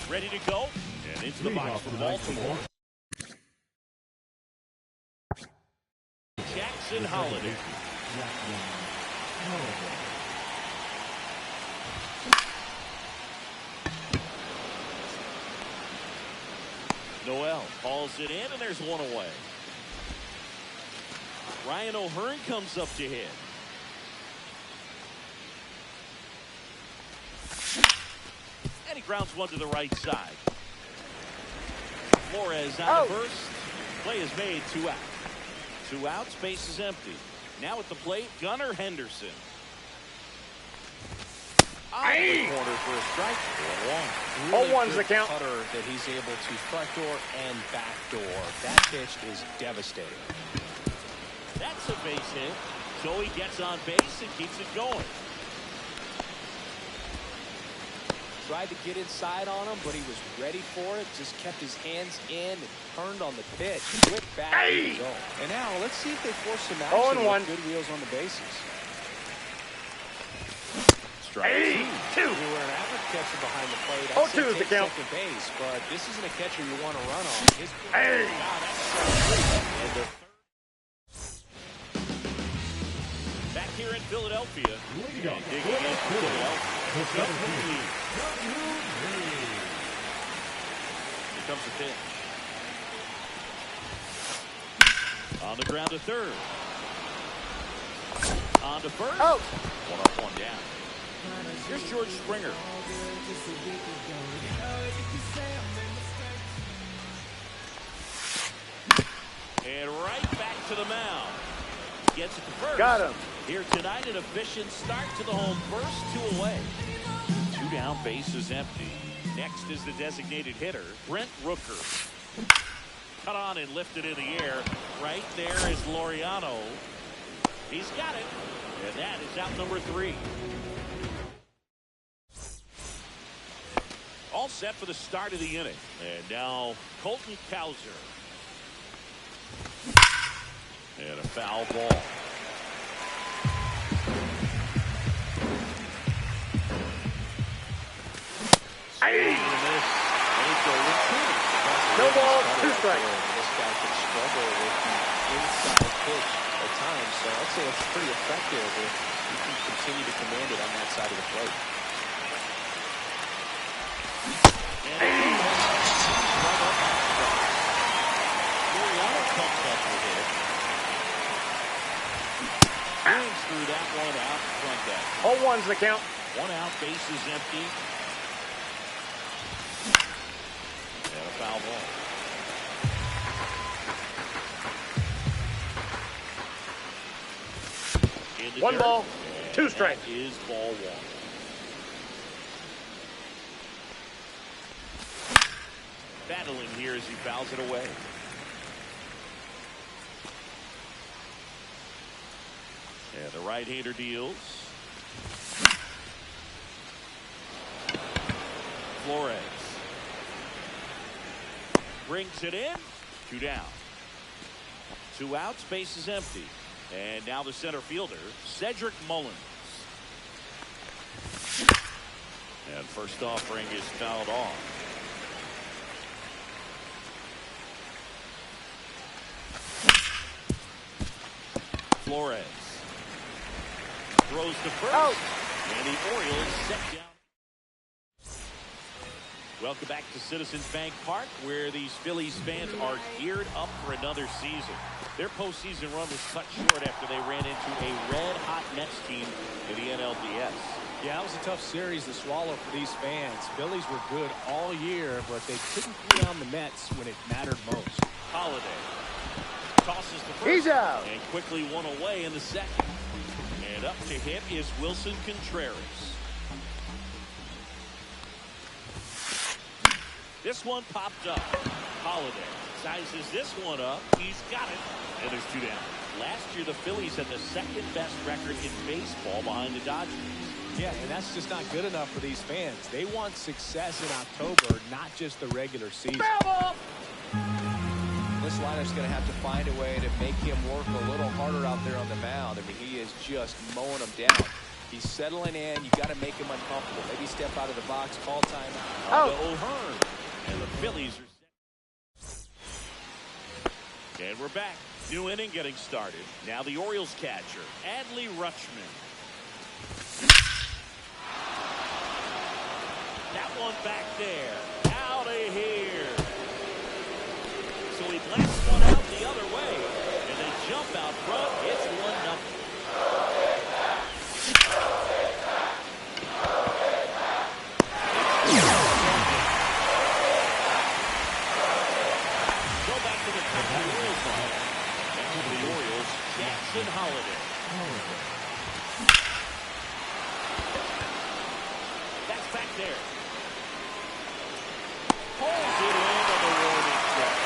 ready to go. And into the box for Baltimore. Jackson Holiday. Noel calls it in, and there's one away. Ryan O'Hearn comes up to hit. And he grounds one to the right side. Flores on the first. Play is made, 2 out. 2 outs, base is empty. Now at the plate, Gunnar Henderson. Aye. Corner for a strike. 1-1. Really 0-1's the count. Cutter that he's able to front door and back door. That pitch is devastating. That's a base hit. So he gets on base and keeps it going. Tried to get inside on him, but he was ready for it. Just kept his hands in and turned on the pitch. Quick back. And now let's see if they force some action with good wheels on the bases. Strike 2. We were an average catcher behind the plate. 0-2 is the count. Second base, but this isn't a catcher you want to run on. His Back here in Philadelphia. Digging in Philadelphia. Here comes the pitch. On the ground to third. On to first. Out. 1 up, 1 down. Here's George Springer. And right back to the mound. Gets it to first. Got him. Here tonight, an efficient start to the home first, 2 away. 2 down, base is empty. Next is the designated hitter, Brent Rooker. Cut on and lifted in the air. Right there is Laureano. He's got it. And that is out number 3. All set for the start of the inning. And now Colton Cowser. And a foul ball. No ball, 2 strikes. This guy could struggle with the inside pitch at times, so I'd say it's pretty effective if you can continue to command it on that side of the plate. Laureano comes up with it. Brings through that one out front deck. 0-1's the count. 1 out, base is empty. And a foul ball. In the 1 dirt, ball, 2 strikes. that is ball 1. Battling here as he fouls it away. And the right-hander deals. Flores brings it in. 2 down. 2 outs, base is empty. And now the center fielder, Cedric Mullins. And first offering is fouled off. Flores throws to first. Out. And the Orioles set down. Welcome back to Citizens Bank Park, where these Phillies fans are geared up for another season. Their postseason run was cut short after they ran into a red-hot Mets team in the NLDS. Yeah, it was a tough series to swallow for these fans. Phillies were good all year, but they couldn't put down the Mets when it mattered most. Holiday tosses the first. He's out. And quickly 1 away in the second. And up to hit is Wilson Contreras. This one popped up. Holiday sizes this one up. He's got it. And there's 2 down. Last year, the Phillies had the 2nd best record in baseball behind the Dodgers. Yeah, and that's just not good enough for these fans. They want success in October, not just the regular season. This lineup's going to have to find a way to make him work a little harder out there on the mound. I mean, he is just mowing them down. He's settling in. You got to make him uncomfortable. Maybe step out of the box, call timeout. Oh. O'Hearn. And the Phillies are set. And we're back. New inning getting started. Now the Orioles catcher, Adley Rutschman. That one back there. Out of here. So he blasts one out the other way. And they jump out front. It's 1-0. Go back to the top of the Orioles line. Back to the Orioles, Jackson Holiday. That's back there. Holds it in on the warning track.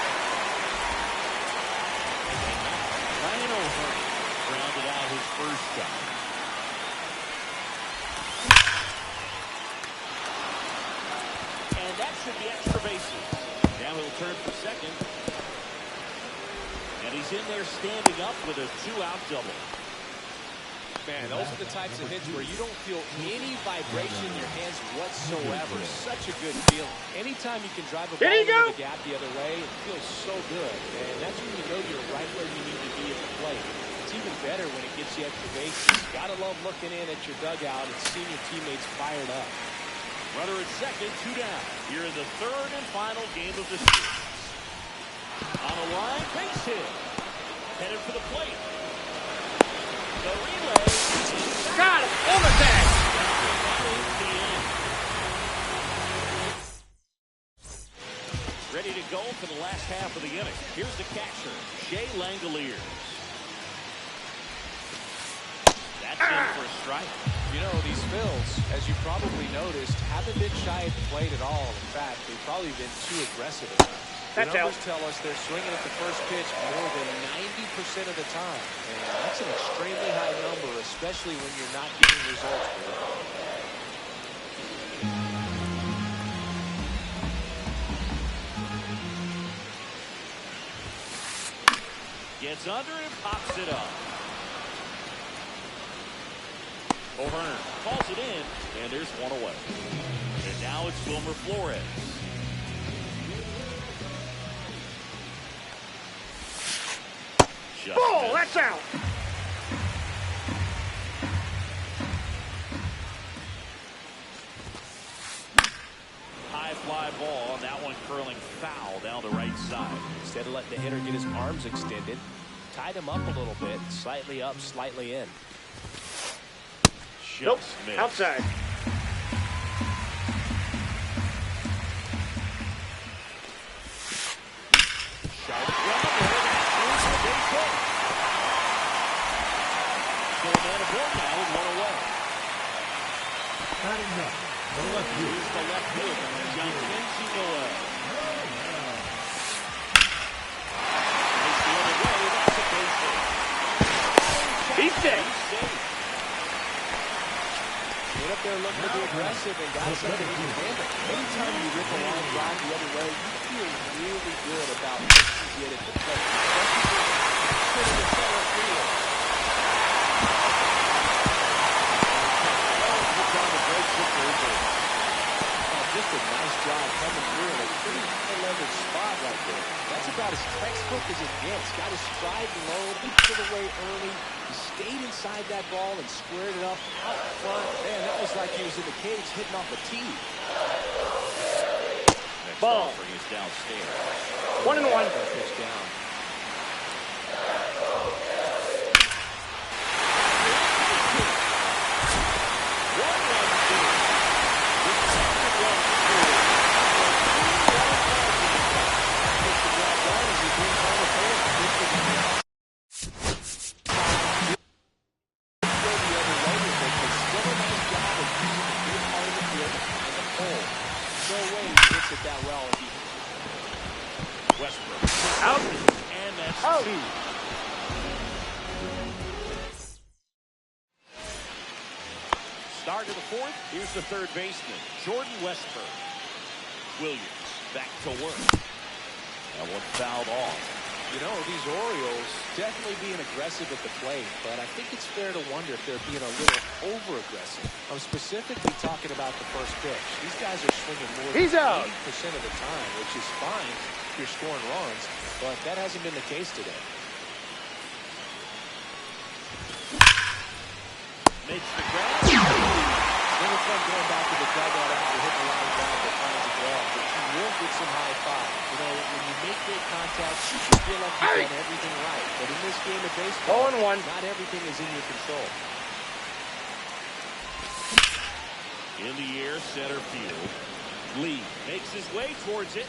Ryan O'Hearn grounded out his first time. And that should be extra bases. Now he'll turn for second. And he's in there standing up with a 2-out double. Man, those are the types of hits where you don't feel any vibration in your hands whatsoever. Such a good feeling. Anytime you can drive a ball into the gap the other way, it feels so good. And that's when you know you're right where you need to be at the plate. It's even better when it gets you extra bases. Gotta love looking in at your dugout and seeing your teammates fired up. Runner at second, 2 down. Here in the third and final game of the series. On a line, base hit. Headed for the plate. The relay. Got it. On the tag. Ready to go for the last half of the inning. Here's the catcher, Shea Langoliers. That's in for a strike. You know, these Phils, as you probably noticed, haven't been shy at the plate at all. In fact, they've probably been too aggressive at times. The numbers tell us they're swinging at the first pitch more than 90% of the time. And that's an extremely high number, especially when you're not getting results with it. Gets under and pops it up. O'Hearn calls it in, and there's one away. And now it's Wilmer Flores. Ball, that's out. High fly ball, that one curling foul down the right side. Instead of letting the hitter get his arms extended, tied him up a little bit, slightly up, slightly in. Nope, outside. He's safe. Get up there looking to be aggressive and got something he can handle. Anytime you rip a long drive the other way, you feel really good about what you get at the plate. Especially in the center field. Just a nice job coming through in a pretty high-level spot right there. That's about as textbook as it gets. Got his stride low, to the way early. He stayed inside that ball and squared it up out front. Man, that was like he was in the cage hitting off a tee. Next ball. offering is downstairs. 1-1. Pitch down. Out. And that's out. 2. Start of the fourth. Here's the third baseman, Jordan Westburg. Williams back to work. That one fouled off. You know, these Orioles definitely being aggressive at the plate, but I think it's fair to wonder if they're being a little over-aggressive. I'm specifically talking about the first pitch. These guys are swinging more than 80% of the time, which is fine if you're scoring runs, but that hasn't been the case today. Makes the grab. Never fun going back to the dugout after hitting the line drive that finds a glove, but you will get some high five. You know, when you make great contact, you feel like you've done everything right. But in this game of baseball, not everything is in your control. In the air, center field. Lee makes his way towards it.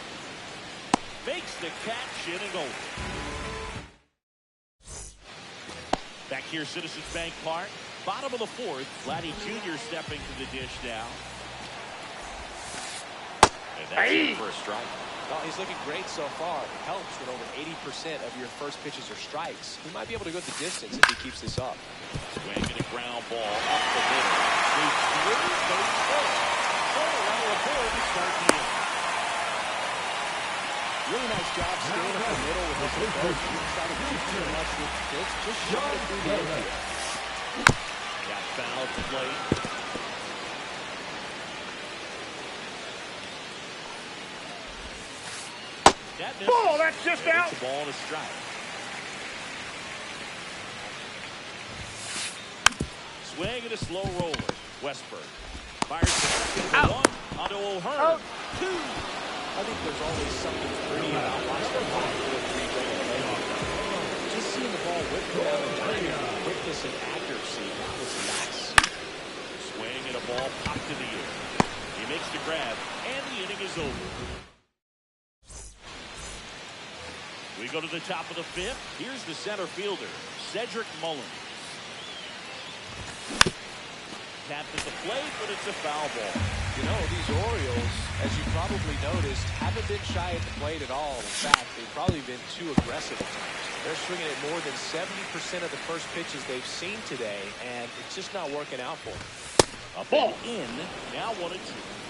Makes the catch, inning over. Back here, Citizens Bank Park. Bottom of the fourth, Vladdy Jr. stepping to the dish now. And that's it for a strike. Well, he's looking great so far. It helps when over 80% of your first pitches are strikes. He might be able to go the distance if he keeps this up. Swinging a ground ball up the middle. Moves through, goes first. So around the board to start the inning. Really nice job staying up the middle with his approach. He didn't try to do too much with the pitch. Just shot it through the infield. Got fouled to play. Ball, that's just out. It's a ball and a strike. Swing and a slow roller. Westberg fires it. One onto O'Hearn. Two. I think there's always something pretty about watching the ball with three-way playoff. Just seeing the ball whip down the diamond, quickness and accuracy was nice. Swing and a ball popped to the air. He makes the grab, and the inning is over. We go to the top of the fifth. Here's the center fielder, Cedric Mullins. Tapped at the plate, but it's a foul ball. You know, these Orioles, as you probably noticed, haven't been shy at the plate at all. In fact, they've probably been too aggressive at times. They're swinging at more than 70% of the first pitches they've seen today, and it's just not working out for them. A ball in, now 1-2.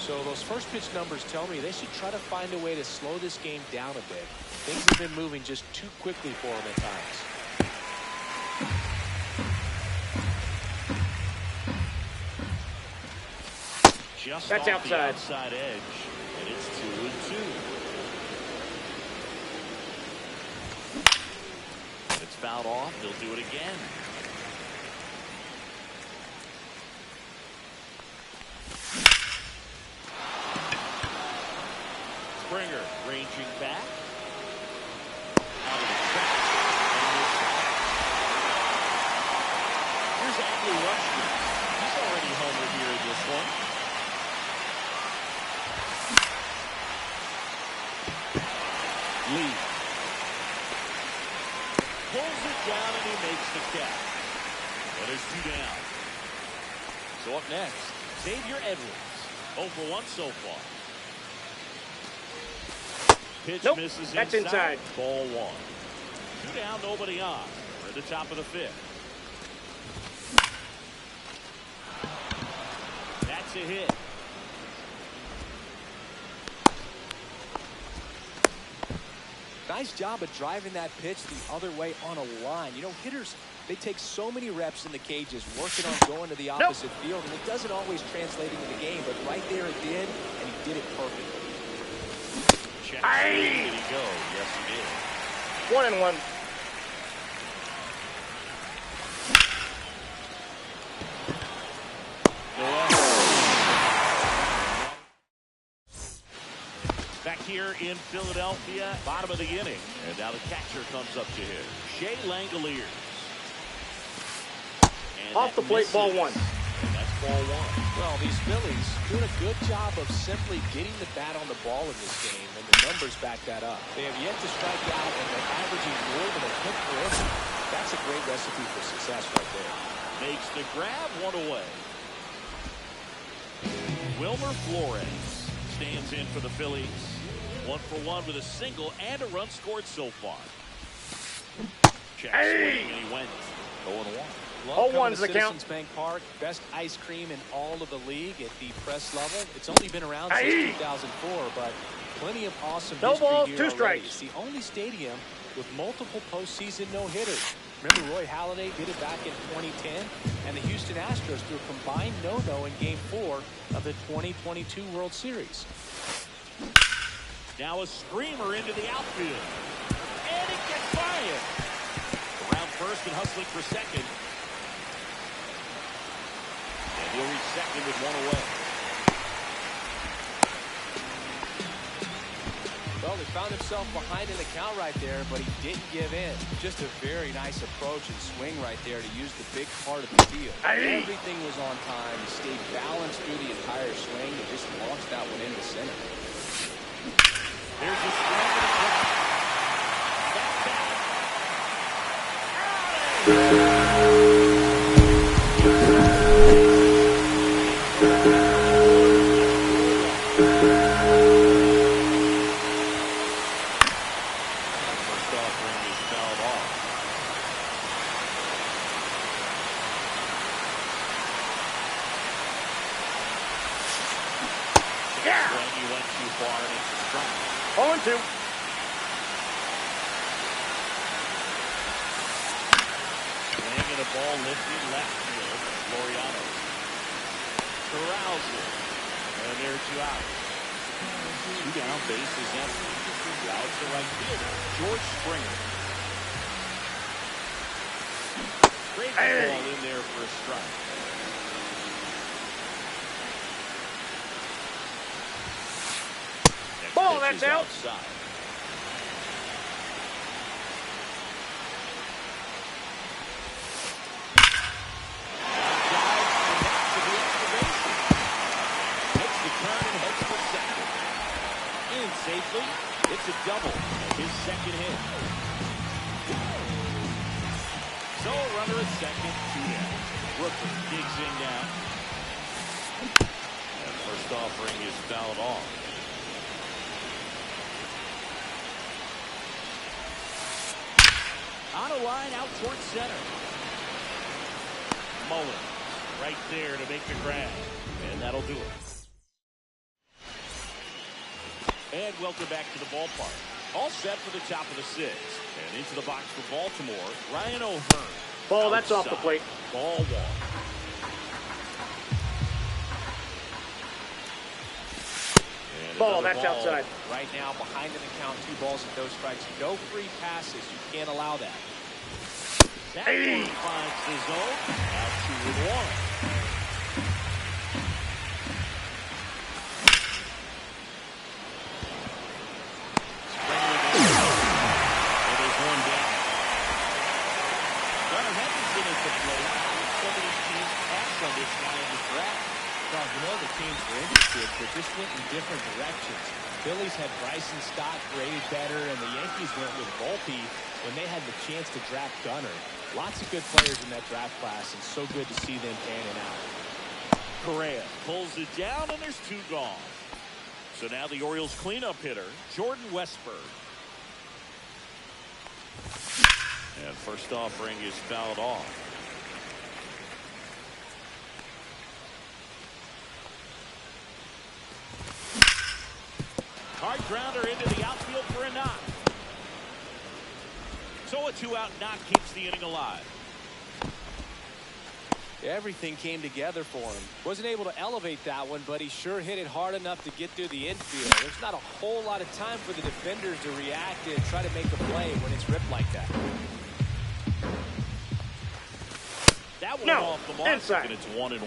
So those first pitch numbers tell me they should try to find a way to slow this game down a bit. Things have been moving just too quickly for them at times. Just that's off outside. The outside edge, and it's 2-2. It's fouled off. He'll do it again. Springer ranging back. Out of the track. Here's Adley Rutschman. He's already homered here in this one. Lee pulls it down and he makes the catch. And there's 2 down. So up next, Xavier Edwards. 0 for 1 so far. Pitch misses that's inside. Ball 1. 2 down, nobody on. We're at the top of the fifth. That's a hit. Nice job of driving that pitch the other way on a line. You know, hitters, they take so many reps in the cages working on going to the opposite field, and it doesn't always translate into the game, but right there it did, and he did it perfectly. Check. Did he go? Yes, he did. 1-1. Back here in Philadelphia, bottom of the inning. And now the catcher comes up to him. Shea Langoliers. Off the plate, ball 1. And that's ball 1. Well, these Phillies doing a good job of simply getting the bat on the ball in this game, and the numbers back that up. They have yet to strike out, and they're averaging more than a hit per inning. That's a great recipe for success right there. Makes the grab, 1 away. Wilmer Flores stands in for the Phillies. 1 for 1 with a single and a run scored so far. Check swing, and he went 0-1. 0-1's the count. Citizens Bank Park, best ice cream in all of the league at the press level. It's only been around since 2004, but plenty of awesome no history balls, here 2 already. strikes. It's the only stadium with multiple postseason no-hitters. Remember Roy Halladay did it back in 2010, and the Houston Astros threw a combined no-no in Game 4 of the 2022 World Series. Now a screamer into the outfield. And it gets by him. Around first and hustling for second. And he'll reach second with one away. Well, he found himself behind in the count right there, but he didn't give in. Just a very nice approach and swing right there to use the big part of the field. Everything was on time. He stayed balanced through the entire swing and just launched that one into center. There's a swing and a hit. First offering is fouled off. Yeah. When you went too far and it's a strike. 0-2. Swing and a ball lifted left field. Laureano corrals it. And there are 2 outs. 2 down, base is empty. Out to right fielder, George Springer. Great ball in there for a strike. Ball, that's out. Outside. Makes the turn and heads for second. In safely. It's a double. His second hit. So runner at second, 2 down. Rooker digs in now. And first offering is fouled off. On a line out towards center. Mullen right there to make the grab. And that'll do it. And welcome back to the ballpark. All set for the top of the 6th. And into the box for Baltimore, Ryan O'Hearn. Ball, that's off the plate. Ball walk. Ball, that's outside. Right now, behind in the count, 2 balls and no strikes. No free passes. You can't allow that. That one finds the zone. Out 2-1. The teams were interested, but just went in different directions. Phillies had Bryson Stott graded better, and the Yankees went with Volpe when they had the chance to draft Gunnar. Lots of good players in that draft class, and so good to see them panning out. Correa pulls it down, and there's 2 gone. So now the Orioles cleanup hitter, Jordan Westburg. And first offering is fouled off. Hard grounder into the outfield for a knock. So a 2-out knock keeps the inning alive. Everything came together for him. Wasn't able to elevate that one, but he sure hit it hard enough to get through the infield. There's not a whole lot of time for the defenders to react and try to make a play when it's ripped like that. That one off the mark, inside. and it's 1-1.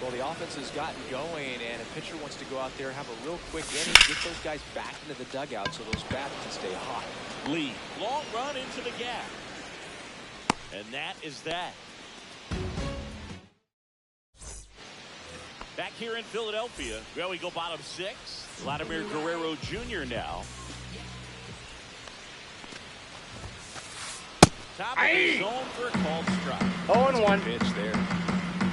Well, the offense has gotten going, and a pitcher wants to go out there, have a real quick inning, get those guys back into the dugout so those bats can stay hot. Lee, long run into the gap. And that is that. Back here in Philadelphia, well, we go bottom 6. Vladimir Guerrero Jr. now. Top of the zone for a called strike. 0-1. Pitch there.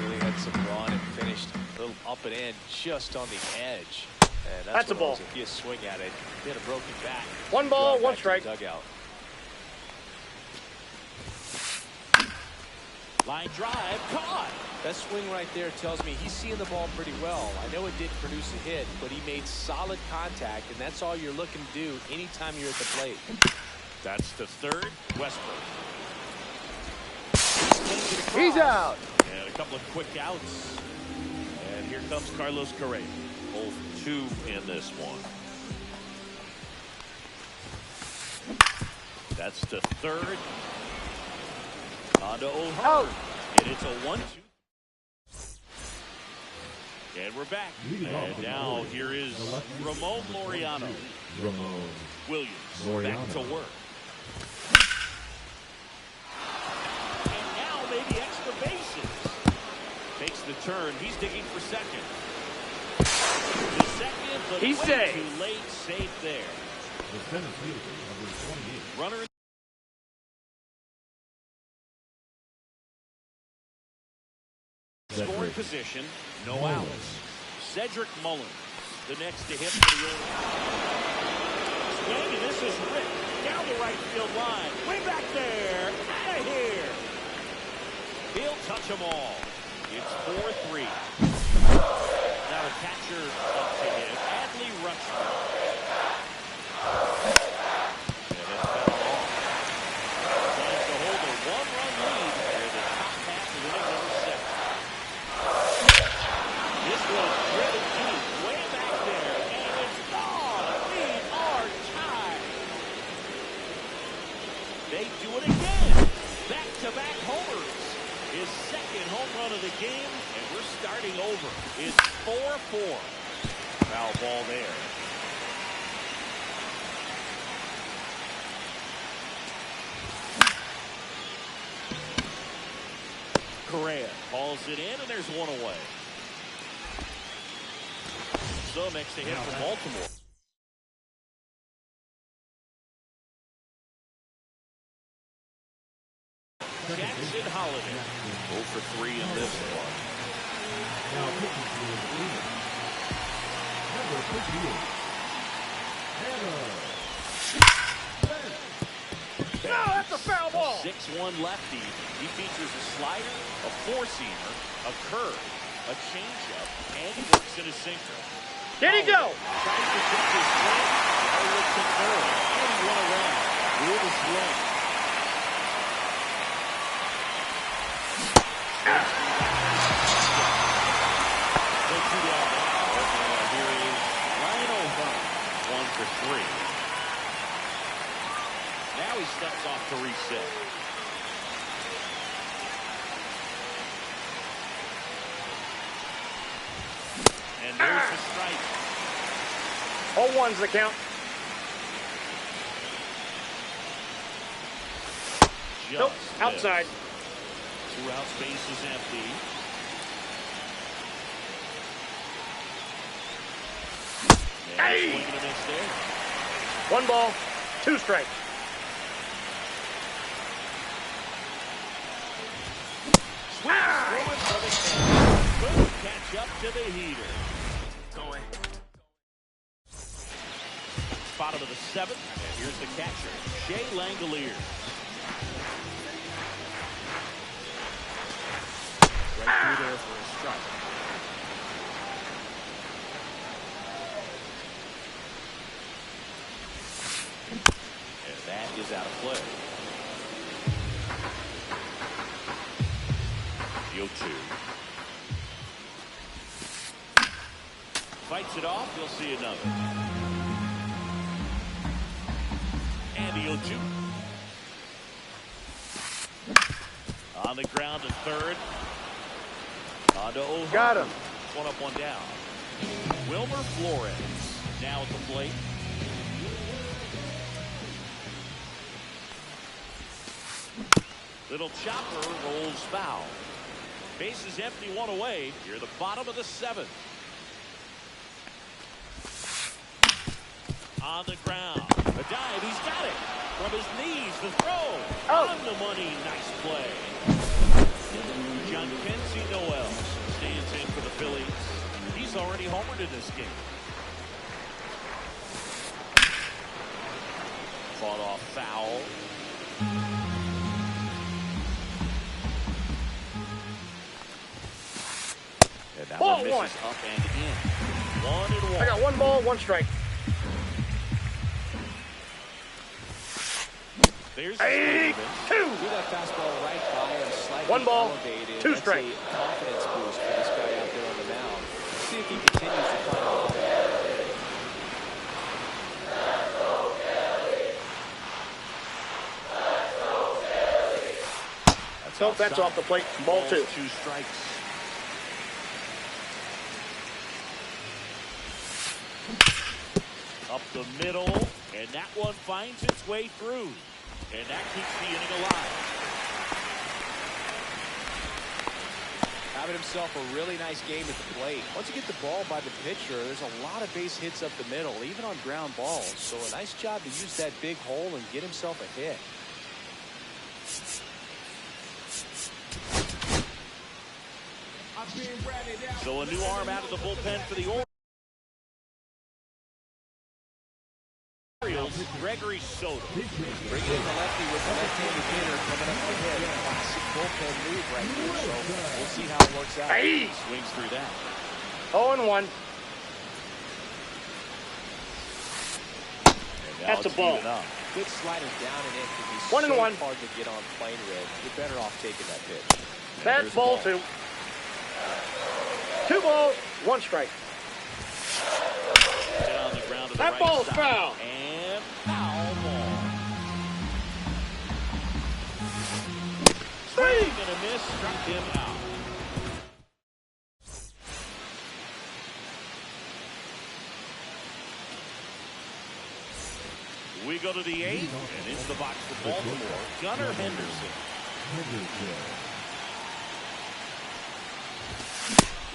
Really had some run and finished a little up and in just on the edge. And that's a ball. If you swing at it, hit a broken bat. 1 ball, 1 strike. Dugout. Line drive, caught. That swing right there tells me he's seeing the ball pretty well. I know it didn't produce a hit, but he made solid contact, and that's all you're looking to do anytime you're at the plate. That's the third. Westbrook. He's out. And a couple of quick outs. And here comes Carlos Correa. 0-2 in this one. That's the third. On to O'Hearn. And it's a 1-2. And we're back. And now here is Ramon Laureano. Williams back to work. And now maybe extra bases. Makes the turn. He's digging for second. The second, but He's way safe. too late. Safe there. Runner. Scoring position, no outs. Cedric Mullins, the next to hit for the Orioles. Swing, and this is ripped down the right field line. Way back there, out of here. He'll touch them all. It's 4-3. Now the catcher up to him, Adley Rutschman. And it's foul off. Trying to hold a one-run lead here, the top half of inning number 7. This was driven deep, way back there, and it's gone. We are tied. They do it again. Back-to-back homers. His second home run of the game, and we're starting over. It's 4-4. Foul ball there. Correa hauls it in, and there's one away. So next to hit from Baltimore. Jackson Holiday. 0 for 3 in this one. No, that's a foul ball. 6'1" lefty. He features a slider, a four-seamer, a curve, a changeup, and he works in a sinker. There he go. Trying to get his swing. With control. And he went around with a swing. Here is Ryan O'Hearn. 1 for 3. Now he steps off to reset. And there's the strike. 0-1's the count. Nope, outside. 2 outs, base is empty. Hey! Swing and a miss there. 1 ball, 2 strikes. Couldn't catch up to the heater. Bottom of the 7th, and here's the catcher, Shea Langolier. Right through there for a strike. And that is out of play. The 0-2. Fights it off, you'll see another. And the 0-2. On the ground to third. On to O'Hearn. Got him. 1 up, 1 down. Wilmer Flores now at the plate. Little chopper rolls foul. Base is empty, 1 away. Here the bottom of the 7th. On the ground. A dive, he's got it. From his knees, the throw. Oh. On the money, nice play. John Kenzie Noel stands in for the Phillies. He's already homered in this game. Fought off foul. And that one misses up and in. 1-1. I got 1 ball, 1 strike. There's 82. Threw that fastball right by him, slightly 1 ball, elevated. 2 That's strikes. a confidence boost for this guy out there on the mound. Let's see if he continues to climb the ladder. So that's off the plate. Ball 2. 2 strikes. Up the middle, and that one finds its way through. And that keeps the inning alive. Having himself a really nice game at the plate. Once you get the ball by the pitcher, there's a lot of base hits up the middle, even on ground balls. So a nice job to use that big hole and get himself a hit. So a new arm out of the bullpen for the Orioles, Gregory Soto. Bringing in the lefty with the left-handed hitter coming up the head. Classic bullpen move right here. So we'll see how it works out. Hey! Swings through that. 0-1. That's a ball. Good slider down and in can be 1-1. so hard to get on plane red. You're better off taking that pitch. That's ball 2. 2 balls, 1 strike. Hit on the ground to the That right ball's side. foul. And foul ball. Swing and a miss, struck him out. We go to the 8th, and into the box for Baltimore, Gunnar Henderson.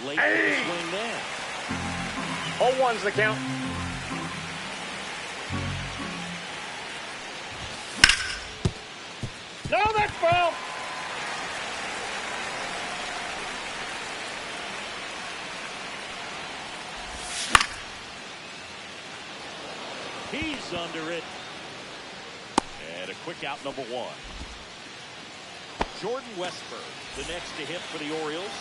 Late for the swing there. 0-1's the count. No, that's foul. He's under it. And a quick out, number 1. Jordan Westburg, the next to hit for the Orioles.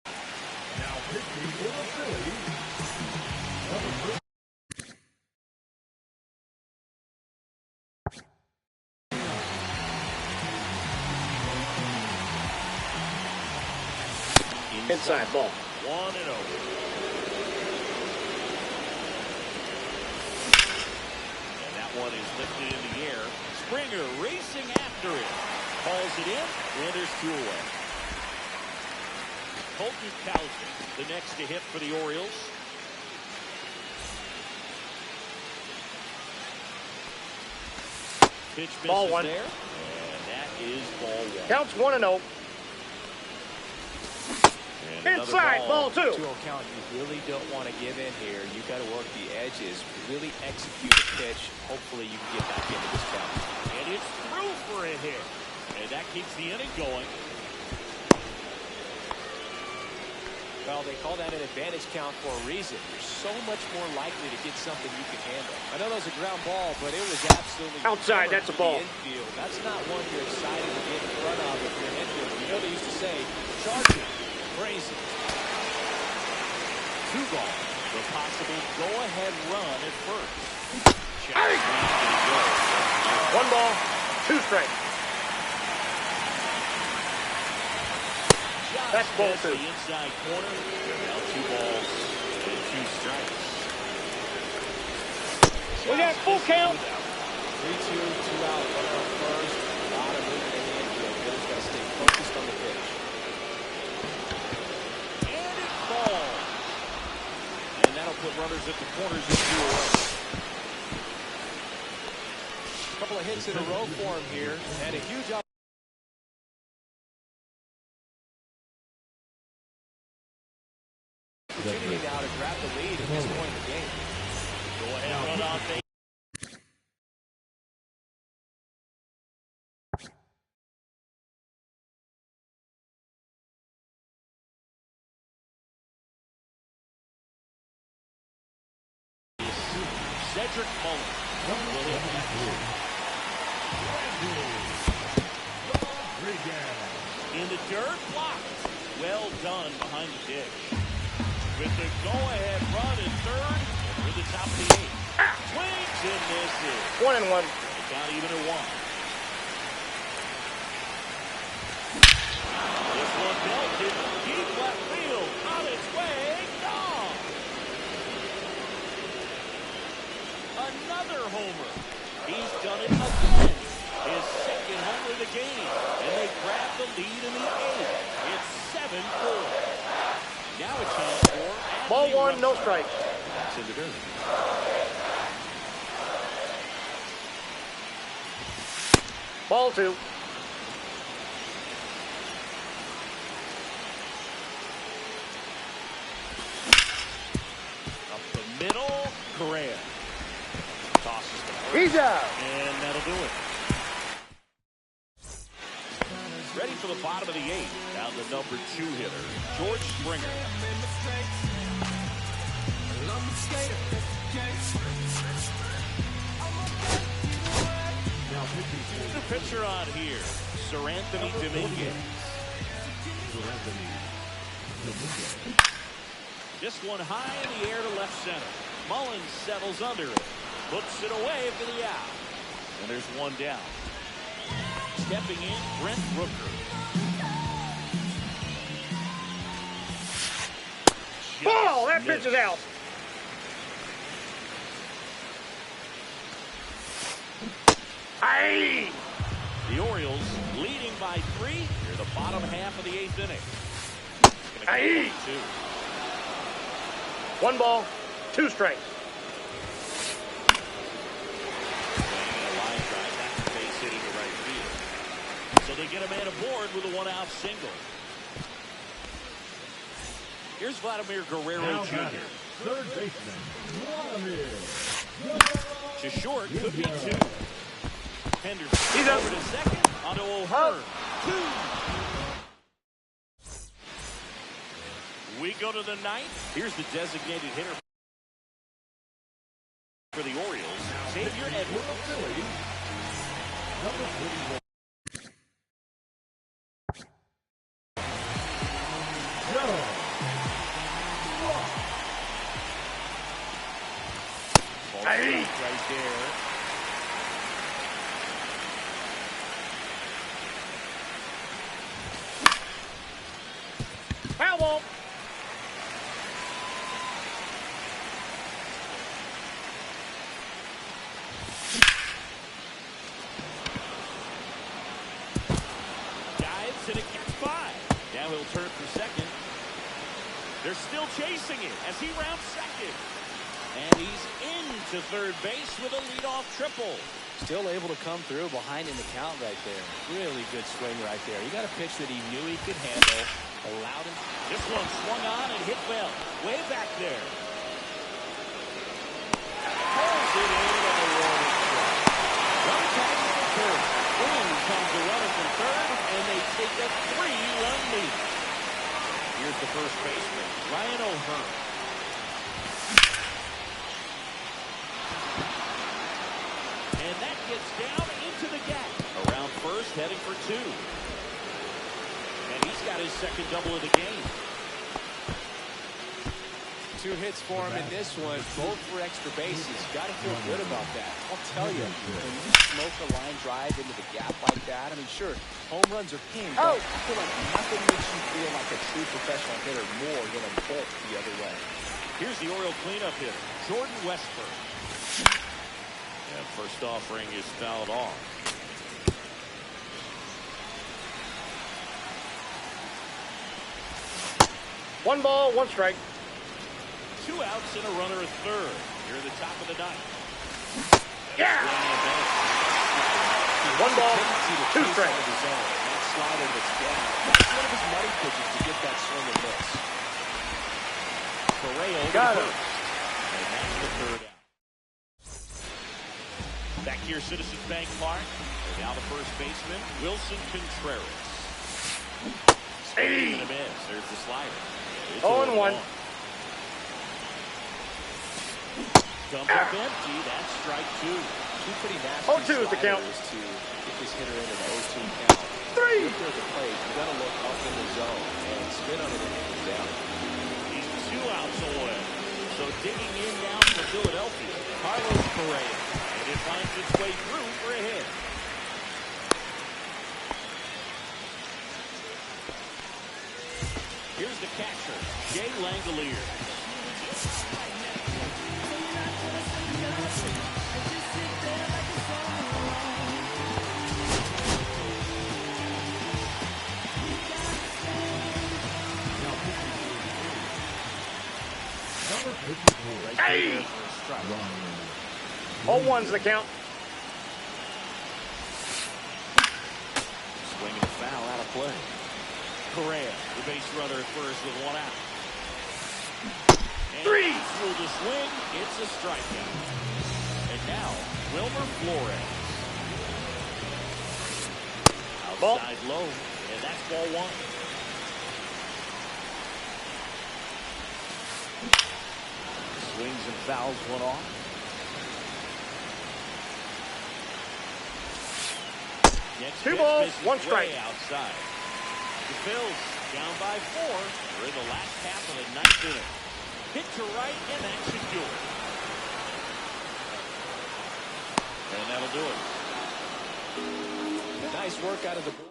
Now pitching for the Phillies, Inside ball. 1-0. And that one is lifted in the air. Springer racing after it. Calls it in, and there's 2 away. Colton Cowser, the next to hit for the Orioles. Pitch misses Ball 1. there, and that is ball 1. Counts 1-0. And another Inside, ball 2. To a count, you really don't want to give in here. You got to work the edges, really execute the pitch. Hopefully you can get back into this count. And it's through for a hit. And that keeps the inning going. Well, they call that an advantage count for a reason. You're so much more likely to get something you can handle. I know that was a ground ball, but it was absolutely Outside, that's a ball. Infield. That's not one you're excited to get in front of if you're an infielder. You know they used to say, charging, crazy. 2 gone. The possible go-ahead run at first. Hey! 1 ball, 2 strikes. That's ball 2. The inside corner. Now 2 balls and 2 strikes. We got full count. 3-2, 2 out, 1 out first. A lot of movement in the infield. Hitter's got to stay focused on the pitch. And it falls. And that'll put runners at the corners and 2 away. A couple of hits in a row for him here, and a huge opportunity. Now to grab the lead at this point in the game. Go ahead, run on base. Cedric Mullins will hit that. In the dirt, blocked. Well done behind the dish. With the go-ahead run at third, and we're the top of the 8th. Swings and misses. 1-1. They count even at 1. This one belted deep left field. On its way. Gone. Another homer. He's done it again. His second homer of the game. And they grab the lead in the 8th. It's 7-4. Now a chance for Ball Anthony 1, no Russell. strike. That's in the dirt. Ball 2. Up the middle, Correa. Tosses the first. He's out. And that'll do it. Ready for the bottom of the 8th. Now the number 2 hitter, George Springer. The pitcher on here, Sir Anthony Dominguez. This one high in the air to left center. Mullins settles under it. Puts it away for the out. And there's one down. Stepping in, Brent Rooker. Ball! That Just pitch is out. Aye! The Orioles leading by 3 near the bottom half of the 8th inning. Aye! 1 ball, 2 strikes. Swinging a line drive back to base hit into right field. So they get a man aboard with a 1-out single. Here's Vladimir Guerrero Now Jr. batter, third baseman, Vladimir. To short, could be 2. Henderson He's up. over to second, onto O'Hearn. 2. We go to the 9th. Here's the designated hitter for the Orioles, Xavier Edwards. Phillies, number 31. Joe. Right there. Foul ball. Dives and it gets by. Now he'll turn for second. They're still chasing it as he rounds second. And he's into third base with a leadoff triple. Still able to come through behind in the count right there. Really good swing right there. He got a pitch that he knew he could handle. Allowed him. This one swung on and hit well. Way back there. Pulls it in on a warning strike. One tag to third. In comes the runner from third, and they take a 3-run lead. Here's the first baseman, Ryan O'Hearn. And that gets down into the gap. Around first, heading for 2. And he's got his second double of the game. 2 hits for him in this one, both for extra bases. Got to feel good about that. I'll tell you, when you smoke a line drive into the gap like that, I mean, sure, home runs are king, but I feel like nothing makes you feel like a true professional hitter more than a bolt the other way. Here's the Oriole cleanup hitter, Jordan Westburg. And first offering is fouled off. 1 ball, 1 strike. 2 outs and a runner at third. Here at the top of the 9th. Yeah! 1 ball, 2 strikes. That slider that's down. That's one of his money pitches to get that swing and miss. Correa over Got to it. first. And that's the third out. Back here, Citizens Bank Park. And now the first baseman, Wilson Contreras. Hey! And a miss. There's the slider. It's 0-1. Dump up empty. That's strike 2. 2 pretty nasty 0-2 is the count. sliders to get this hitter into the 0-2 count. 3. If there's a play, you got to look up in the zone and spin on it and hit it down. He's 2 outs away. So digging in now for Philadelphia. Carlos Correa. And it finds its way through for a hit. Here's the catcher, Jay Langolier. Number 54. Hey! 0-1's the count. Swinging a foul out of play. Correa, the base runner at first with one out. And Three! through the swing, it's a strikeout. And now, Wilmer Flores. Ball. Outside low, and that's ball one. Swings and fouls one off. Next Two pitch balls, misses one strike. way outside. The Phils down by 4. We're in the last half of the 9th inning. Hit to right, and that's secure. And that'll do it. Nice work out of the